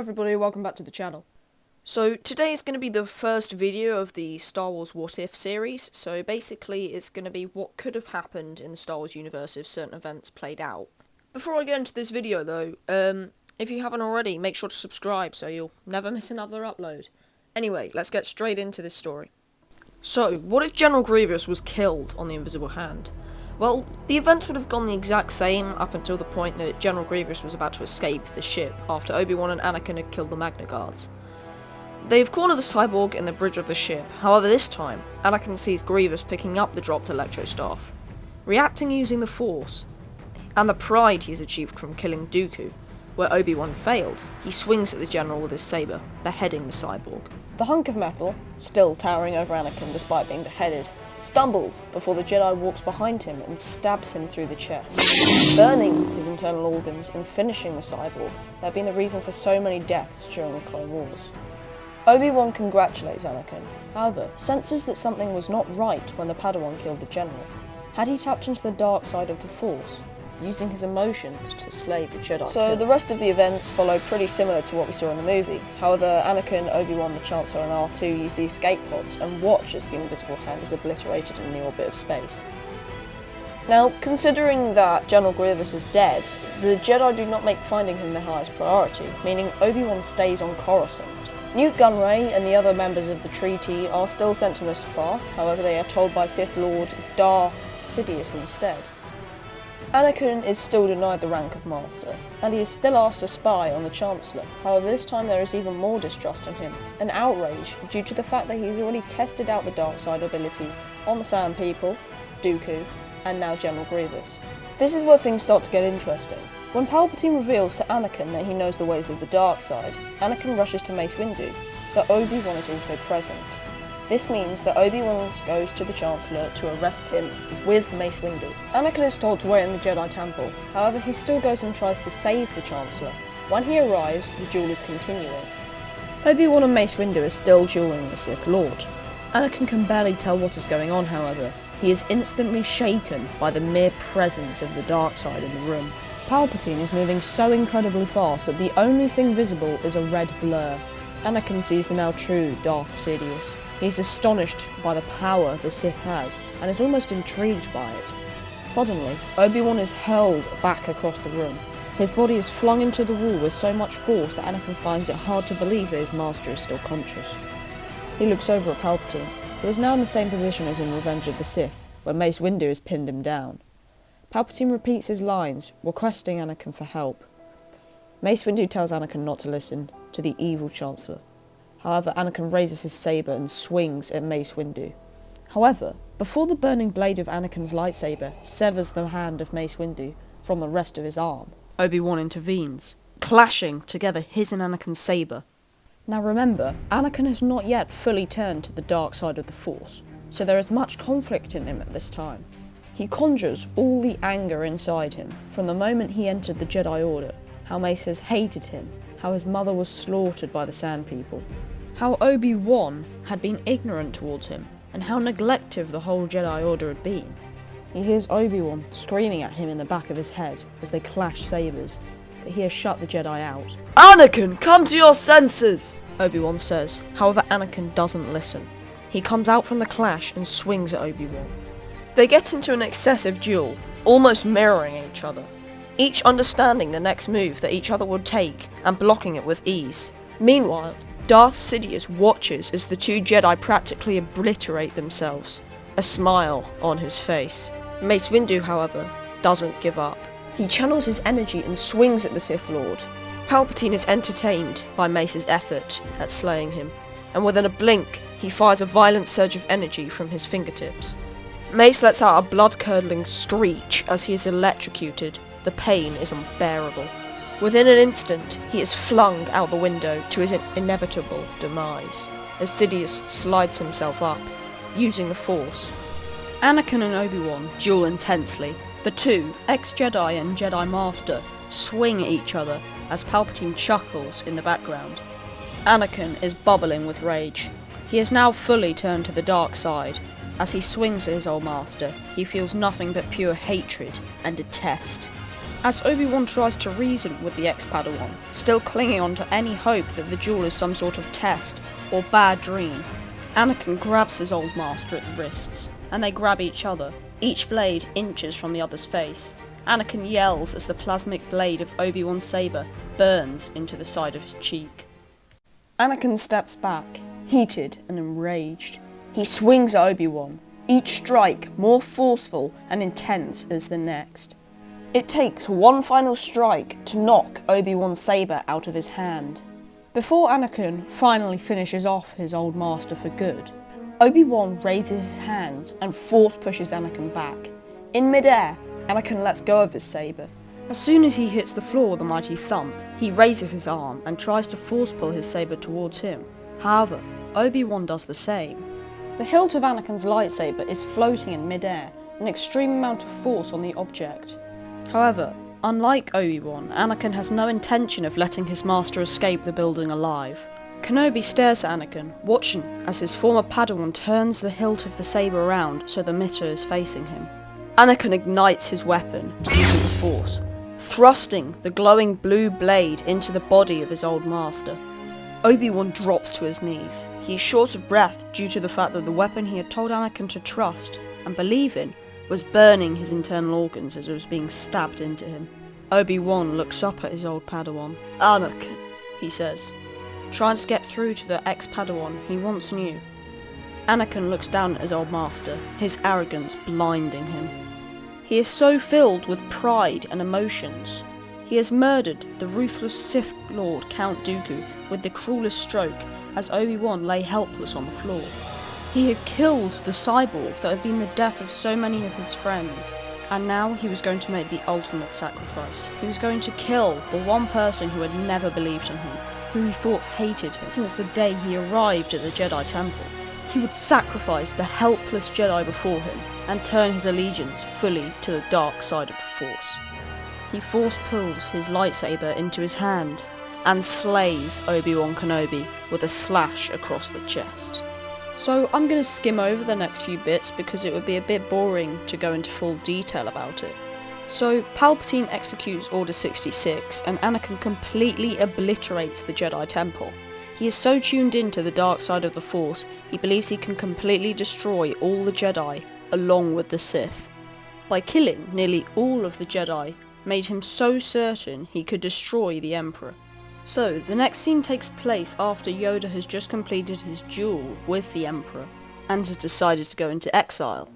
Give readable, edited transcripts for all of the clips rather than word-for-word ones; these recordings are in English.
everybody, welcome back to the channel. So today is going to be the first video of the Star Wars What If series. So basically it's going to be what could have happened in the Star Wars universe if certain events played out. Before I go into this video though, if you haven't already, make sure to subscribe so you'll never miss another upload. Anyway, let's get straight into this story. So, what if General Grievous was killed on the Invisible Hand? Well, the events would have gone the exact same up until the point that General Grievous was about to escape the ship after Obi-Wan and Anakin had killed the Magna Guards. They've cornered the cyborg in the bridge of the ship. However, this time, Anakin sees Grievous picking up the dropped Electro Staff, reacting using the Force, and the pride he's achieved from killing Dooku. Where Obi-Wan failed, he swings at the General with his saber, beheading the cyborg. The hunk of metal, still towering over Anakin despite being beheaded, stumbles before the Jedi walks behind him and stabs him through the chest, burning his internal organs and finishing the cyborg. That had been the reason for so many deaths during the Clone Wars. Obi-Wan congratulates Anakin, however, senses that something was not right when the Padawan killed the General. Had he tapped into the dark side of the Force, using his emotions to slay the Jedi? So the rest of the events follow pretty similar to what we saw in the movie. However, Anakin, Obi-Wan, the Chancellor and R2 use the escape pods and watch as the Invisible Hand is obliterated in the orbit of space. Now, considering that General Grievous is dead, the Jedi do not make finding him their highest priority, meaning Obi-Wan stays on Coruscant. Newt Gunray and the other members of the treaty are still sent to Mustafar, however they are told by Sith Lord Darth Sidious instead. Anakin is still denied the rank of Master, and he is still asked to spy on the Chancellor. However, this time there is even more distrust in him, and outrage due to the fact that he's already tested out the dark side abilities on the Sand People, Dooku, and now General Grievous. This is where things start to get interesting. When Palpatine reveals to Anakin that he knows the ways of the dark side, Anakin rushes to Mace Windu, but Obi-Wan is also present. This means that Obi-Wan goes to the Chancellor to arrest him with Mace Windu. Anakin is told to wait in the Jedi Temple, however he still goes and tries to save the Chancellor. When he arrives, the duel is continuing. Obi-Wan and Mace Windu are still dueling the Sith Lord. Anakin can barely tell what is going on, however. He is instantly shaken by the mere presence of the dark side in the room. Palpatine is moving so incredibly fast that the only thing visible is a red blur. Anakin sees the now true Darth Sidious. He's astonished by the power the Sith has, and is almost intrigued by it. Suddenly, Obi-Wan is hurled back across the room. His body is flung into the wall with so much force that Anakin finds it hard to believe that his master is still conscious. He looks over at Palpatine, who is now in the same position as in Revenge of the Sith, where Mace Windu has pinned him down. Palpatine repeats his lines, requesting Anakin for help. Mace Windu tells Anakin not to listen to the evil Chancellor. However, Anakin raises his saber and swings at Mace Windu. However, before the burning blade of Anakin's lightsaber severs the hand of Mace Windu from the rest of his arm, Obi-Wan intervenes, clashing together his and Anakin's saber. Now remember, Anakin has not yet fully turned to the dark side of the Force, so there is much conflict in him at this time. He conjures all the anger inside him from the moment he entered the Jedi Order, how Mace has hated him, how his mother was slaughtered by the Sand People, how Obi-Wan had been ignorant towards him, and how neglective the whole Jedi Order had been. He hears Obi-Wan screaming at him in the back of his head as they clash sabers, but he has shut the Jedi out. "Anakin, come to your senses!" Obi-Wan says. However, Anakin doesn't listen. He comes out from the clash and swings at Obi-Wan. They get into an excessive duel, almost mirroring each other, each understanding the next move that each other would take and blocking it with ease. Meanwhile, Darth Sidious watches as the two Jedi practically obliterate themselves, a smile on his face. Mace Windu, however, doesn't give up. He channels his energy and swings at the Sith Lord. Palpatine is entertained by Mace's effort at slaying him, and within a blink, he fires a violent surge of energy from his fingertips. Mace lets out a blood-curdling screech as he is electrocuted. The pain is unbearable. Within an instant, he is flung out the window to his inevitable demise, as Sidious slides himself up, using the Force. Anakin and Obi-Wan duel intensely. The two, ex-Jedi and Jedi Master, swing at each other as Palpatine chuckles in the background. Anakin is bubbling with rage. He is now fully turned to the dark side. As he swings at his old master, he feels nothing but pure hatred and detest. As Obi-Wan tries to reason with the ex-Padawan, still clinging on to any hope that the duel is some sort of test or bad dream, Anakin grabs his old master at the wrists, and they grab each other, each blade inches from the other's face. Anakin yells as the plasmic blade of Obi-Wan's saber burns into the side of his cheek. Anakin steps back, heated and enraged. He swings at Obi-Wan, each strike more forceful and intense as the next. It takes one final strike to knock Obi-Wan's saber out of his hand. Before Anakin finally finishes off his old master for good, Obi-Wan raises his hands and force pushes Anakin back. In mid-air, Anakin lets go of his saber. As soon as he hits the floor with a mighty thump, he raises his arm and tries to force pull his saber towards him. However, Obi-Wan does the same. The hilt of Anakin's lightsaber is floating in mid-air, an extreme amount of force on the object. However, unlike Obi-Wan, Anakin has no intention of letting his master escape the building alive. Kenobi stares at Anakin, watching as his former Padawan turns the hilt of the saber around so the mitre is facing him. Anakin ignites his weapon using the Force, thrusting the glowing blue blade into the body of his old master. Obi-Wan drops to his knees. He is short of breath due to the fact that the weapon he had told Anakin to trust and believe in was burning his internal organs as it was being stabbed into him. Obi-Wan looks up at his old Padawan. "Anakin," he says, trying to get through to the ex-Padawan he once knew. Anakin looks down at his old master, his arrogance blinding him. He is so filled with pride and emotions. He has murdered the ruthless Sith Lord Count Dooku with the cruelest stroke as Obi-Wan lay helpless on the floor. He had killed the cyborg that had been the death of so many of his friends, and now he was going to make the ultimate sacrifice. He was going to kill the one person who had never believed in him, who he thought hated him since the day he arrived at the Jedi Temple. He would sacrifice the helpless Jedi before him and turn his allegiance fully to the dark side of the Force. He force pulls his lightsaber into his hand and slays Obi-Wan Kenobi with a slash across the chest. So I'm going to skim over the next few bits because it would be a bit boring to go into full detail about it. So Palpatine executes Order 66 and Anakin completely obliterates the Jedi Temple. He is so tuned into the dark side of the Force, he believes he can completely destroy all the Jedi along with the Sith. By killing nearly all of the Jedi, made him so certain he could destroy the Emperor. So, the next scene takes place after Yoda has just completed his duel with the Emperor, and has decided to go into exile.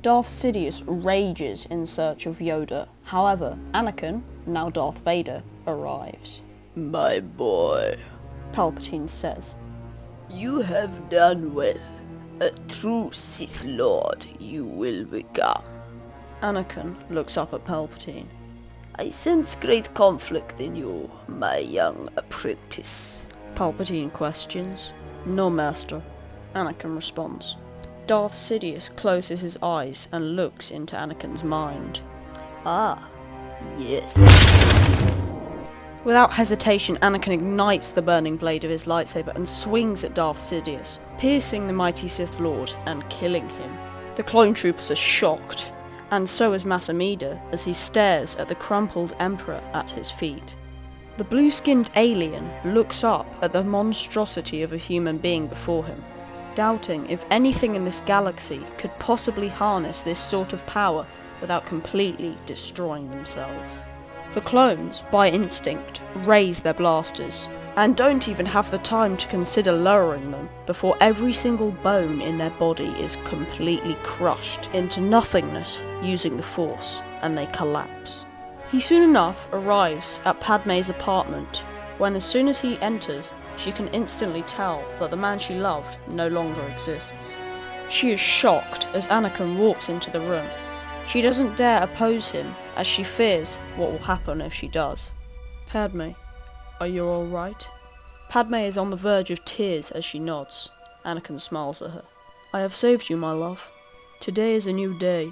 Darth Sidious rages in search of Yoda, however, Anakin, now Darth Vader, arrives. "My boy," Palpatine says, "you have done well. A true Sith Lord you will become." Anakin looks up at Palpatine. "I sense great conflict in you, my young apprentice," Palpatine questions. "No, Master," Anakin responds. Darth Sidious closes his eyes and looks into Anakin's mind. "Ah, yes." Without hesitation, Anakin ignites the burning blade of his lightsaber and swings at Darth Sidious, piercing the mighty Sith Lord and killing him. The clone troopers are shocked, and so is Masamida as he stares at the crumpled Emperor at his feet. The blue-skinned alien looks up at the monstrosity of a human being before him, doubting if anything in this galaxy could possibly harness this sort of power without completely destroying themselves. The clones, by instinct, raise their blasters, and don't even have the time to consider lowering them before every single bone in their body is completely crushed into nothingness using the Force, and they collapse. He soon enough arrives at Padmé's apartment, when as soon as he enters, she can instantly tell that the man she loved no longer exists. She is shocked as Anakin walks into the room. She doesn't dare oppose him, as she fears what will happen if she does. "Padmé, are you alright?" Padmé is on the verge of tears as she nods. Anakin smiles at her. "I have saved you, my love. Today is a new day.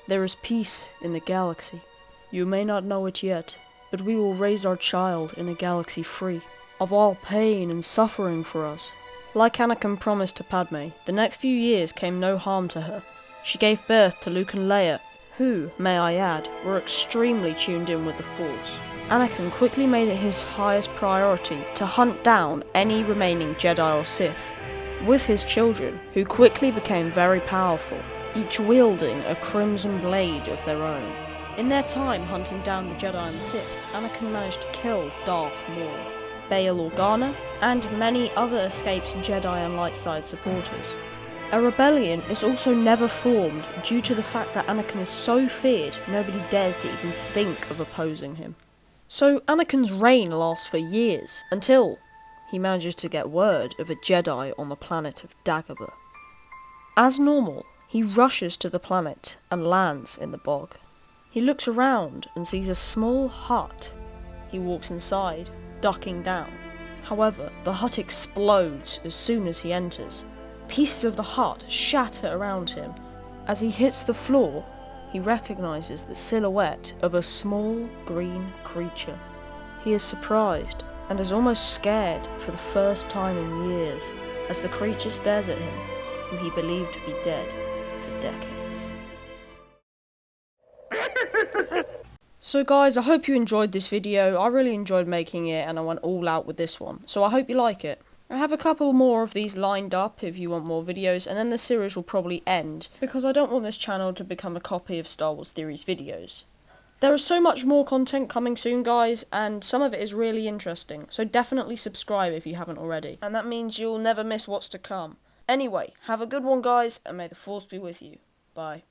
There is peace in the galaxy. You may not know it yet, but we will raise our child in a galaxy free of all pain and suffering for us." Like Anakin promised to Padmé, the next few years came no harm to her. She gave birth to Luke and Leia, who, may I add, were extremely tuned in with the Force. Anakin quickly made it his highest priority to hunt down any remaining Jedi or Sith, with his children, who quickly became very powerful, each wielding a crimson blade of their own. In their time hunting down the Jedi and Sith, Anakin managed to kill Darth Maul, Bail Organa, and many other escaped Jedi and light side supporters. A rebellion is also never formed due to the fact that Anakin is so feared nobody dares to even think of opposing him. So Anakin's reign lasts for years, until he manages to get word of a Jedi on the planet of Dagobah. As normal, he rushes to the planet and lands in the bog. He looks around and sees a small hut. He walks inside, ducking down. However, the hut explodes as soon as he enters. Pieces of the hut shatter around him. As he hits the floor, he recognises the silhouette of a small green creature. He is surprised and is almost scared for the first time in years as the creature stares at him, who he believed to be dead for decades. So guys, I hope you enjoyed this video. I really enjoyed making it and I went all out with this one, so I hope you like it. I have a couple more of these lined up if you want more videos, and then the series will probably end, because I don't want this channel to become a copy of Star Wars Theories videos. There is so much more content coming soon, guys, and some of it is really interesting, so definitely subscribe if you haven't already, and that means you'll never miss what's to come. Anyway, have a good one, guys, and may the Force be with you. Bye.